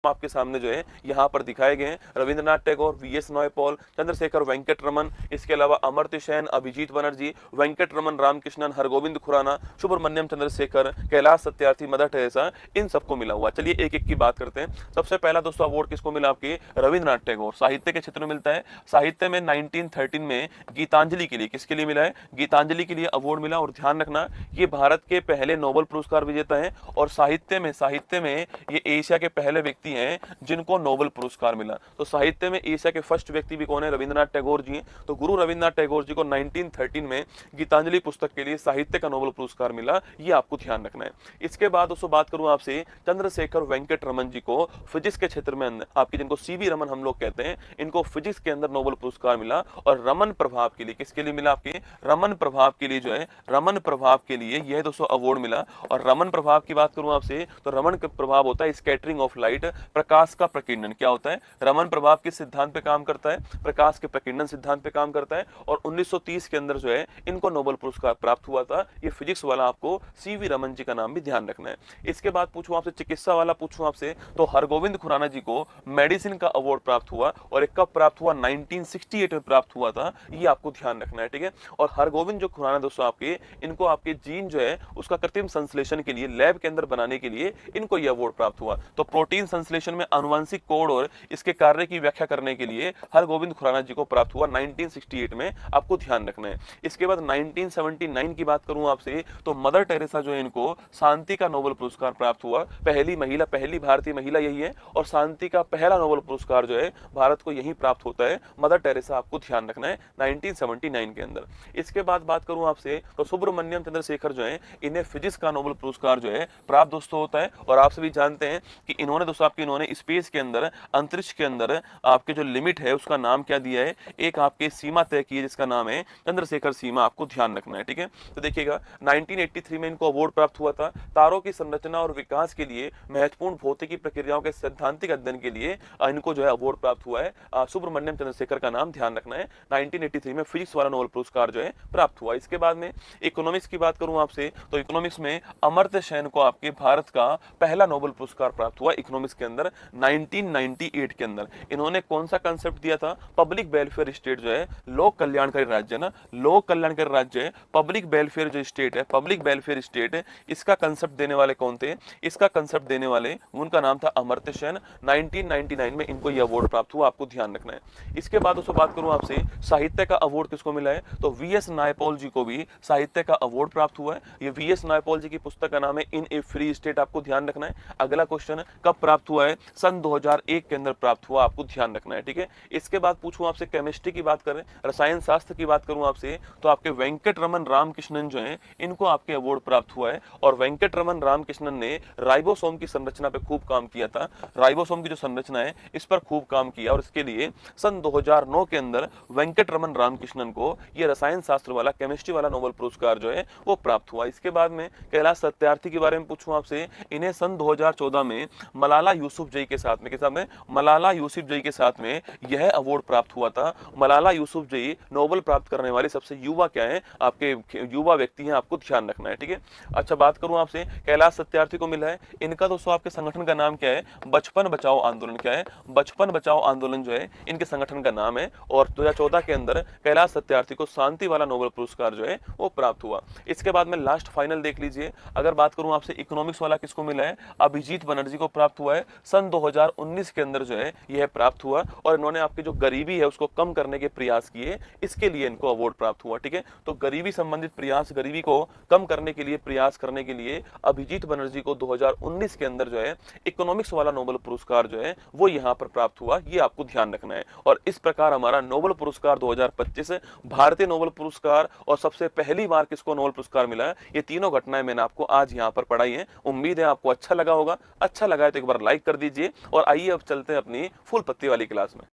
आपके सामने जो है यहाँ पर दिखाए गए हैं। रविंद्रनाथ टैगोर, वीएस नॉयपॉल, चंद्रशेखर वेंकट रमन, इसके अलावा अमर्त्य सेन, अभिजीत बनर्जी, वेंकट रमन रामकृष्णन, हरगोविंद खुराना, सुब्रमण्यम चंद्रशेखर, कैलाश सत्यार्थी, मदर टेरेसा, इन सबको मिला हुआ। चलिए एक एक की बात करते हैं। सबसे पहला दोस्तों अवार्ड किसको मिला? आपके रविंद्रनाथ टैगोर, साहित्य के क्षेत्र में मिलता है। साहित्य में 1913 में गीतांजलि के लिए, किसके लिए मिला है? गीतांजलि के लिए अवार्ड मिला। और ध्यान रखना ये भारत के पहले नोबेल पुरस्कार विजेता हैं और साहित्य में ये एशिया के पहले व्यक्ति हैं जिनको नोबेल पुरस्कार मिला। तो साहित्य में एशिया के फर्स्ट व्यक्ति भी कौन है? रविंद्रनाथ टैगोर जी हैं। तो गुरु रविंद्रनाथ टैगोर जी को 1913 में गीतांजलि पुस्तक के लिए साहित्य का नोबेल पुरस्कार मिला, ये आपको ध्यान रखना है। इसके बाद दोस्तों बात करूं आपसे चंद्रशेखर वेंकट रमन जी को फिजिक्स के क्षेत्र में आपके, जिनको सीवी रमन हम लोग कहते हैं, इनको फिजिक्स के अंदर नोबेल पुरस्कार मिला। और रमन प्रभाव के लिए, किसके लिए मिला? आपके रमन प्रभाव के लिए जो है, रमन प्रभाव के लिए यह दोस्तों अवार्ड मिला। और रमन प्रभाव की बात करूं आपसे तो रमन प्रभाव होता है स्कैटरिंग ऑफ लाइट, प्रकाश का प्रकीर्णन। क्या होता है? रमन प्रभाव किस सिद्धांत पे काम करता है? प्रकाश के प्रकीर्णन सिद्धांत पे काम करता है। और 1930 के अंदर जो है इनको नोबेल पुरस्कार प्राप्त हुआ था। ये फिजिक्स वाला आपको सीवी रमन जी का नाम भी ध्यान रखना है। इसके बाद पूछूं आपसे चिकित्सा वाला, पूछूं आपसे तो हरगोविंद खुराना जी को मेडिसिन का अवार्ड प्राप्त हुआ। और एक कब प्राप्त हुआ? 1968 में प्राप्त हुआ था, ये आपको ध्यान रखना है, ठीक है। और हरगोविंद जो खुराना दोस्तों आपके, इनको आपके जीन जो है उसका कृत्रिम संश्लेषण के लिए लैब के अंदर बनाने के लिए इनको यह अवार्ड प्राप्त हुआ। तो प्रोटीन संश्लेषण में आनुवंशिक कोड और इसके कार्य की व्याख्या करने के लिए हरगोविंद खुराना जी को प्राप्त हुआ 1968 में, आपको ध्यान रखना है। इसके बाद 1979 की बात करूं आपसे तो मदर टेरेसा जो है इनको शांति का नोबेल पुरस्कार प्राप्त हुआ। पहली महिला, पहली भारतीय महिला यही है। और शांति का पहला नोबेल पुरस्कार जो है भारत को यही प्राप्त होता है, मदर टेरेसा, आपको ध्यान रखना है 1979 के अंदर। इसके बाद बात करूं आपसे तो सुब्रमण्यम चंद्रशेखर जो है, इन्हें फिजिक्स का नोबेल पुरस्कार जो है प्राप्त दोस्तों होता है। और आप सभी जानते हैं कि इन्होंने दोस्तों आपके, इन्होंने स्पेस के अंदर, अंतरिक्ष के अंदर आपके जो लिमिट है उसका नाम क्या दिया है? एक आपके सीमा तय की है जिसका नाम है चंद्रशेखर सीमा, आपको ध्यान रखना है, ठीक है। तो देखिएगा 1983 में इनको अवार्ड प्राप्त हुआ था तारों की संरचना और विकास के लिए महत्वपूर्ण भौतिकी प्रक्रियाओं के सैद्धांतिक अध्ययन के लिए इनको जो है अवार्ड प्राप्त हुआ है। सुब्रमण्यम चंद्रशेखर का नाम ध्यान रखना है। 1983 में फिजिक्स वाला नोबेल पुरस्कार जो है प्राप्त हुआ। इसके बाद में इकोनॉमिक्स की बात करूं आपसे तो इकोनॉमिक्स में अमर्त्य सेन को आपके भारत का पहला नोबेल पुरस्कार प्राप्त हुआ इकोनॉमिक्स के अंदर 1998 के अंदर। इन्होंने कौन सा कंसेप्ट दिया था? पब्लिक वेलफेयर स्टेट जो है, लोक कल्याणकारी राज्य ना, लोक कल्याणकारी राज्य है, पब्लिक वेलफेयर जो स्टेट है, पब्लिक वेलफेयर स्टेट है, इसका कंसेप्ट देने वाले कौन थे? इसका कंसेप्ट देने वाले, उनका नाम था अमर्त्य सेन। 1999 में इनको यह अवार्ड प्राप्त हुआ, आपको ध्यान रखना है। इसके बाद दोस्तों बात करूं आपसे साहित्य का अवार्ड किसको मिला है तो वीएस नायपॉल जी को भी साहित्य का अवार्ड प्राप्त हुआ है। ये वीएस नायपॉल जी की पुस्तक का नाम है इन ए फ्री स्टेट, आपको ध्यान रखना है। अगला क्वेश्चन कब प्राप्त हुआ है? सन 2001 के अंदर प्राप्त हुआ, आपको ध्यान रखना है, ठीक है। इसके बाद पूछूं आपसे केमिस्ट्री की बात करें, रसायन शास्त्र की बात करूं आपसे तो आपके वेंकट रमन रामकृष्णन जो है इनको आपके अवार्ड प्राप्त हुआ है। और वेंकट रमन रामकृष्णन ने राइबोसोम की संरचना पे खूब काम किया था। राइबोसोम की जो संरचना है इस पर खूब काम किया और इसके लिए सन 2009 के अंदर वेंकट रमन रामकृष्णन को यह रसायन शास्त्र वाला, केमिस्ट्री वाला नोबेल पुरस्कार जो है वो प्राप्त हुआ। इसके बाद में कैलाश सत्यार्थी के बारे में पूछूं आपसे, इन्हें सन 2014 में मलाला यूसुफजई के साथ में, के साथ में मलाला यूसुफजई के साथ में यह अवार्ड प्राप्त हुआ था। मलाला यूसुफजई नोबेल प्राप्त करने वाले सबसे युवा क्या है? आपके युवा व्यक्ति हैं, आपको ध्यान रखना है, ठीक है। अच्छा बात करूं आपसे कैलाश सत्यार्थी को मिला है, इनका दोस्तों आपके संगठन का नाम क्या है? बचपन बचाओ आंदोलन। क्या है? बचपन बचाओ आंदोलन जो है इनके संगठन का नाम है। और 2014 के अंदर कैलाश सत्यार्थी को शांति वाला नोबेल पुरस्कार जो है वो प्राप्त हुआ। इसके बाद में लास्ट फाइनल देख लीजिए, अगर बात करूं आपसे इकोनॉमिक्स वाला किसको मिला है? अभिजीत बनर्जी को प्राप्त हुआ है। सन 2019 के अंदर जो है यह प्राप्त हुआ और इन्होंने आपकी जो गरीबी है उसको कम करने के प्रयास किए, इसके लिए इनको अवार्ड प्राप्त हुआ, ठीक है। तो गरीबी संबंधित प्रयास, गरीबी को कम करने के लिए प्रयास करने के लिए अभिजीत बनर्जी को 2019 के अंदर जो है इकोनॉमिक्स वाला नोबेल पुरस्कार जो है वो यहां पर प्राप्त हुआ, ये आपको ध्यान रखना है। और इस प्रकार हमारा नोबेल पुरस्कार 2025 भारतीय नोबेल पुरस्कार और सबसे पहली बार किसको नोबेल पुरस्कार मिला है, ये तीनों घटनाएं मैंने आपको आज यहां पर पढ़ाई है। उम्मीद है आपको अच्छा लगा होगा। अच्छा लगा है तो एक बार लाइक कर दीजिए और आइए अब चलते हैं अपनी फुल पत्ती वाली क्लास में।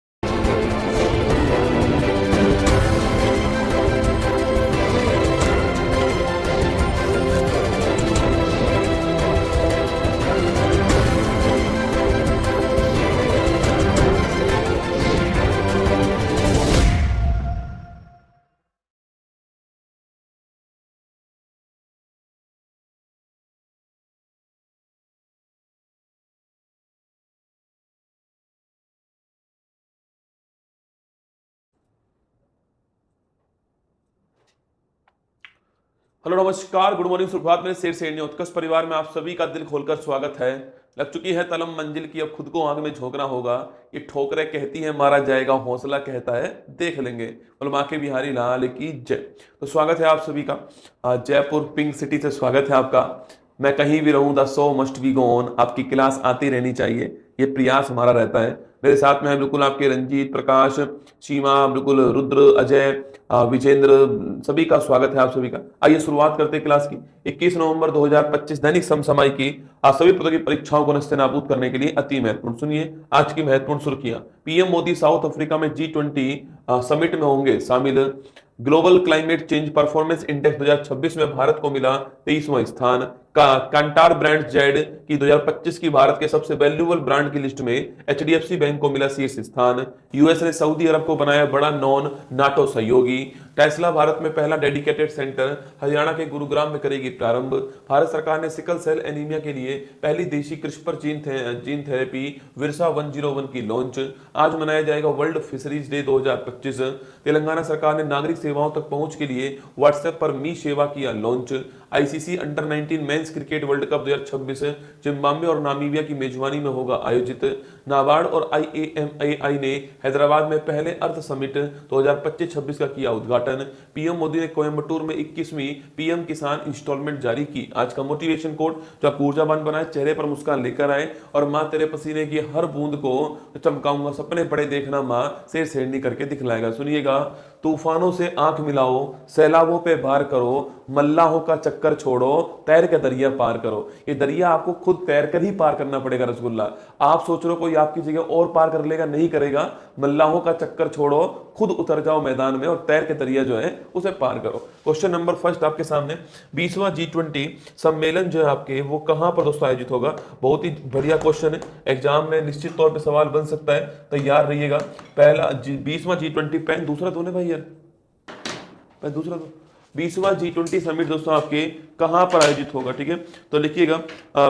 हेलो नमस्कार, गुड मॉर्निंग, सुप्रभात। मेरे शेर शेरनी उत्कर्ष परिवार में आप सभी का दिल खोलकर स्वागत है। लग चुकी है तलम मंजिल की, अब खुद को आग में झोंकना होगा। ये ठोकरें कहती हैं मारा जाएगा, हौसला कहता है देख लेंगे। बोलो माँ के बिहारी लाल की जय। तो स्वागत है आप सभी का। जयपुर पिंक सिटी से स्वागत है आपका। मैं कहीं भी रहूं the show must be go on, आपकी क्लास आती रहनी चाहिए, ये प्रयास हमारा रहता है। मेरे साथ में है बिल्कुल आपके रंजीत, प्रकाश, सीमा, बिल्कुल रुद्र, अजय, विजेंद्र, सभी का स्वागत है आप सभी का। आइए शुरुआत करते हैं क्लास की। 21 नवंबर 2025 दैनिक समसामयिक की आप सभी प्रकार की परीक्षाओं को नस्तेनाबूद करने के लिए अति महत्वपूर्ण। सुनिए आज की महत्वपूर्ण सुर्खियां। पीएम मोदी साउथ अफ्रीका में G20 समिट में होंगे शामिल। Global climate change performance index 2026 में भारत को मिला 23वां स्थान। कांटार ब्रांड जेड की 2025 की भारत के सबसे वैल्यूएबल ब्रांड की लिस्ट में एचडीएफसी बैंक को मिला शीर्ष स्थान। यूएस ने सऊदी अरब को बनाया बड़ा नॉन नाटो सहयोगी। टेस्ला भारत में पहला डेडिकेटेड सेंटर हरियाणा के गुरुग्राम में करेगी प्रारंभ। भारत सरकार ने सिकल सेल एनीमिया के लिए पहली देशी क्रिस्पर जीन थेरेपी विरसा 101 की लॉन्च। आज मनाया जाएगा वर्ल्ड फिशरीज डे 2025। तेलंगाना सरकार ने नागरिक सेवाओं तक पहुंच के लिए व्हाट्सएप पर मी सेवा किया launch. ICC under 19 men's cricket world cup 2026 Zimbabwe और नामीबिया की मेजबानी में होगा आयोजित। नाबार्ड और आईएएमएआई ने हैदराबाद में पहले अर्थ समिट 2025-26 का किया उद्घाटन। पीएम मोदी ने कोयंबटूर में 21वीं पीएम किसान इंस्टॉलमेंट जारी की। आज का मोटिवेशन कोड जो आप ऊर्जावान बनाए, चेहरे पर मुस्कान लेकर आए और माँ तेरे पसीने की हर बूंद को चमकाऊंगा, सपने बड़े देखना माँ, शेर शेरनी करके दिखलाएगा। सुनिएगा। तूफानों से आंख मिलाओ, सैलाबों पे बार करो, मल्लाहों का चक्कर छोड़ो, तैर के दरिया पार करो। ये दरिया आपको खुद तैर कर ही पार करना पड़ेगा रसगुल्ला। आप सोच रहे हो कोई आपकी जगह और पार कर लेगा, नहीं करेगा। मल्लाहों का चक्कर छोड़ो, खुद उतर जाओ मैदान में और तैर के दरिया जो है उसे पार करो। क्वेश्चन नंबर फर्स्ट आपके सामने, 20वां G20 सम्मेलन जो है आपके वो कहां पर दोस्तों आयोजित होगा। बहुत ही बढ़िया क्वेश्चन है, एग्जाम में निश्चित तौर पे सवाल बन सकता है, तैयार रहिएगा। पहला 20वां G20 पेन दूसरा तो नहीं भाई यार, दूसरा तो 20वां G20 समिट दोस्तों आपके कहां पर आयोजित होगा। ठीक है, तो लिखिएगा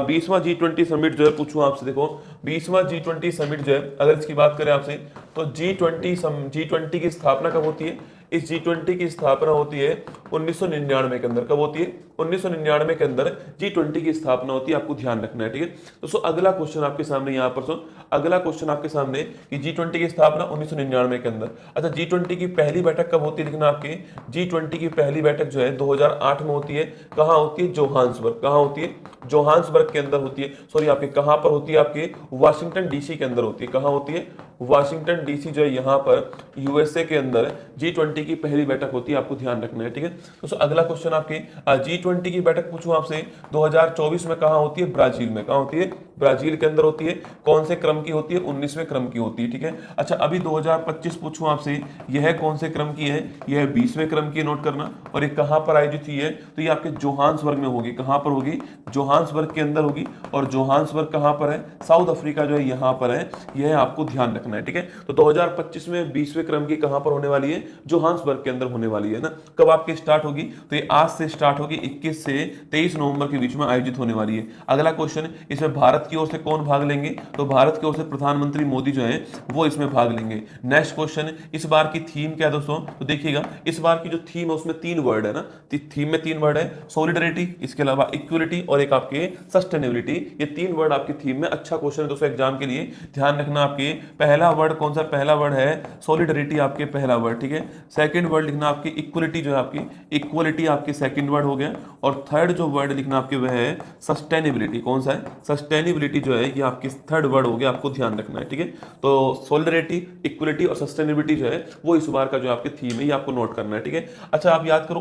20वां G20 समिट जो है, पूछूं आपसे, देखो 20वां G20 समिट जो है, अगर इसकी बात करें आपसे तो G20 की स्थापना कब होती है। इस G20 की स्थापना होती है 1999 के अंदर। कब होती है? 1999 के अंदर G20 की स्थापना होती है, आपको ध्यान रखना है। ठीक है दोस्तों, अगला क्वेश्चन आपके सामने यहाँ पर सुन, अगला क्वेश्चन आपके सामने कि G20 की स्थापना 1999 के अंदर। अच्छा, G20 की पहली बैठक कब होती है, लिखना आपके G20 की पहली बैठक जो है 2008 में होती है। कहाँ होती है? जोहान्सबर्ग। कहाँ होती है? जोहान्सबर्ग के अंदर होती है। सॉरी, आपके कहाँ पर होती है? आपके वाशिंगटन डीसी के अंदर होती है। कहाँ होती है? वाशिंगटन डीसी जो है यहाँ पर यूएसए के अंदर G20 की पहली बैठक होती है, आपको ध्यान रखना है। ठीक है दोस्तों, अगला क्वेश्चन आपके G20 की बैठक पूछूं आपसे 2024 में कहाँ होती है? ब्राजील में। कहाँ होती है? ब्राजील के अंदर होती है। कौन से क्रम की होती है? 19वें क्रम की होती है। ठीक है, अच्छा अभी 2025 पूछूं आपसे, यह कौन से क्रम की है? यह 20वें क्रम की, नोट करना। और ये कहां पर आयोजित हुई है? तो ये आपके जोहान्सबर्ग में होगी। कहां पर होगी? जोहान्सबर्ग के अंदर होगी। और जोहान्सबर्ग कहां पर है? साउथ अफ्रीका जो है यहां पर है, यह आपको ध्यान रखना है। ठीक है, तो 2025 में 20वें क्रम की कहां पर होने वाली है? जोहान्सबर्ग के अंदर होने वाली है ना। कब आपकी स्टार्ट होगी? तो ये आज से स्टार्ट होगी, 21 से 23 नवंबर के बीच में आयोजित होने वाली है। अगला क्वेश्चन, इसमें भारत की ओर से कौन भाग लेंगे? तो भारत की ओर से प्रधानमंत्री मोदी जो है वो इसमें भाग लेंगे। नेक्स्ट क्वेश्चन, इस बार की थीम क्या है दोस्तों? तो देखिएगा, इस बार की जो थीम है उसमें 3 वर्ड है ना, थीम में 3 वर्ड है, सॉलिडरिटी, इसके अलावा इक्वलिटी और एक आपके सस्टेनेबिलिटी। ये 3 वर्ड आपकी थीम में। अच्छा क्वेश्चन है दोस्तों एग्जाम के लिए, ध्यान रखना। आपके पहला वर्ड कौन सा? पहला वर्ड है सॉलिडरिटी, आपके पहला वर्ड। ठीक है, सेकंड वर्ड लिखना आपकी इक्वलिटी जो है, आपकी इक्वलिटी आपके सेकंड वर्ड हो गया। और थर्ड जो वर्ड लिखना आपके वह है सस्टेनेबिलिटी। कौन सा है? सस्टेनेबिलिटी जो है ये आपकी थर्ड वर्ड हो गया, आपको ध्यान रखना है। ठीक है, तो सॉलिडरिटी, इक्वलिटी और सस्टेनेबिलिटी जो है वो इस बार का जो आपकी थीम है, ये आपको नोट करना है। ठीक है, अच्छा आप याद करो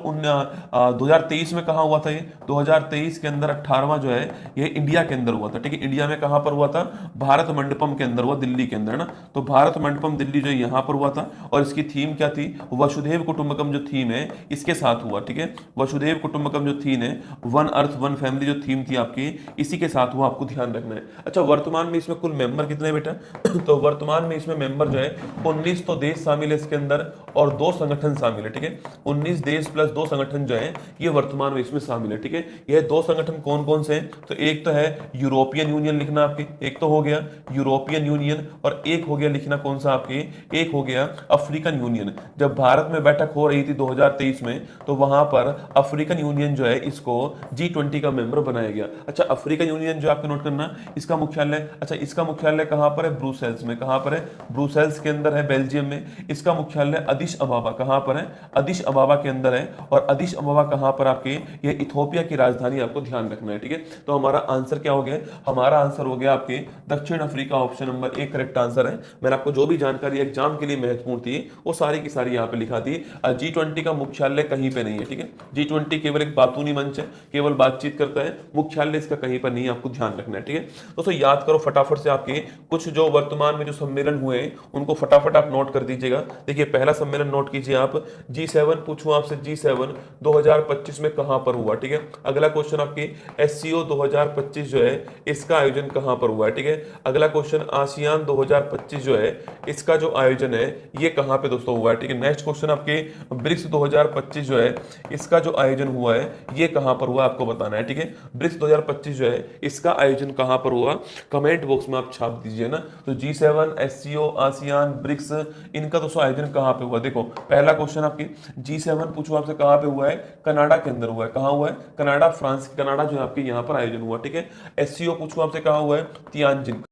2023 में कहां हुआ था ये? 2023 के अंदर 18वां जो है ये इंडिया के अंदर हुआ था। ठीक है, इंडिया में कहां पर हुआ था? भारत मंडपम के अंदर हुआ, दिल्ली के अंदर ना। तो भारत मंडपम दिल्ली जो यहां पर हुआ था। और इसकी थीम क्या थी? वसुधैव कुटुंबकम जो थीम है इसके साथ हुआ। ठीक है, वसुधैव कुटुंबकम जो थीम है, वन अर्थ वन फैमिली जो थीम थी आपकी, इसी के साथ हुआ, आपको ध्यान रखना है। अच्छा, वर्तमान में इसमें कुल मेंबर कितने बेटा? तो वर्तमान में इसमें मेंबर जो है 19 तो देश शामिल है इसके अंदर और 2 संगठन शामिल है। ठीक है, 19 देश प्लस 2 संगठन जो है ये वर्तमान में इसमें शामिल है। ठीक है, यह 2 संगठन कौन कौन से हैं? तो एक तो है यूरोपियन यूनियन, लिखना आपके, एक तो हो गया यूरोपियन यूनियन और एक हो गया लिखना कौन सा आपके, एक हो गया अफ्रीकन यूनियन। जब भारत भारत में बैठक हो रही थी 2023 में, तो वहां पर अफ्रीकन यूनियन जो है इसको G20 का मेंबर बनाया गया। अच्छा, अफ्रीकन यूनियन जो आपको नोट करना, इसका मुख्यालय, अच्छा इसका मुख्यालय कहां पर है? ब्रुसेल्स में। कहां पर है? ब्रुसेल्स के अंदर है, बेल्जियम में। इसका मुख्यालय अदिश अबाबा कहां पर है? अदिश अबाबा के अंदर है। और अदिश अबाबा कहां पर आपके? ये इथोपिया की राजधानी, आपको ध्यान रखना है, ठीक है। तो हमारा आंसर क्या हो गया? हमारा आंसर हो गया आपके दक्षिण Africa, option number 1 correct answer है। मैंने आपको जो भी जानकारी एग्जाम के लिए महत्वपूर्ण थी वो सारी की सारी यहाँ पे लिखा थी। G20 का मुख्यालय कहीं पे नहीं है, ठीक है। G20 केवल एक बातूनी मंच है, केवल बातचीत करता है, मुख्यालय इसका कहीं पर नहीं है, आपको ध्यान रखना है, ठीक है। दोस्तों याद करो फटाफट से, आपके कुछ जो वर्तमान में जो सम्मेलन हुए हैं उनको फटाफट आप नोट कर दीजिएगा। देखिए पहला सम्मेलन नोट कीजिए आप, G7 पूछूं आपसे, G7 2025 में कहां पर हुआ, ठीक है। अगला क्वेश्चन आपकी SCO 2025 जो है इसका आयोजन कहां पर हुआ है, ठीक है। अगला क्वेश्चन आसियान 2025 जो है इसका जो आयोजन है ये कहां पे दोस्तों हुआ है, ठीक है। नेक्स्ट क्वेश्चन आपके ब्रिक्स 2025 जो है इसका जो आयोजन हुआ है ये कहां पर हुआ आपको बताना है, ठीक है। ब्रिक्स 2025 जो है इसका आयोजन कहां पर हुआ, कमेंट बॉक्स में आप छाप दीजिए ना। तो G7, SCO, आसियान, ब्रिक्स, इनका दोस्तों आयोजन कहां पे हुआ? देखो पहला क्वेश्चन आपकी G7 पूछो आपसे कहां पे हुआ है? कनाडा के अंदर हुआ है। कहां हुआ है? कनाडा, फ्रांस, कनाडा जो है आपके यहां पर आयोजन हुआ, ठीक है। SCO पूछो आपसे कहां हुआ है? तियानजिन।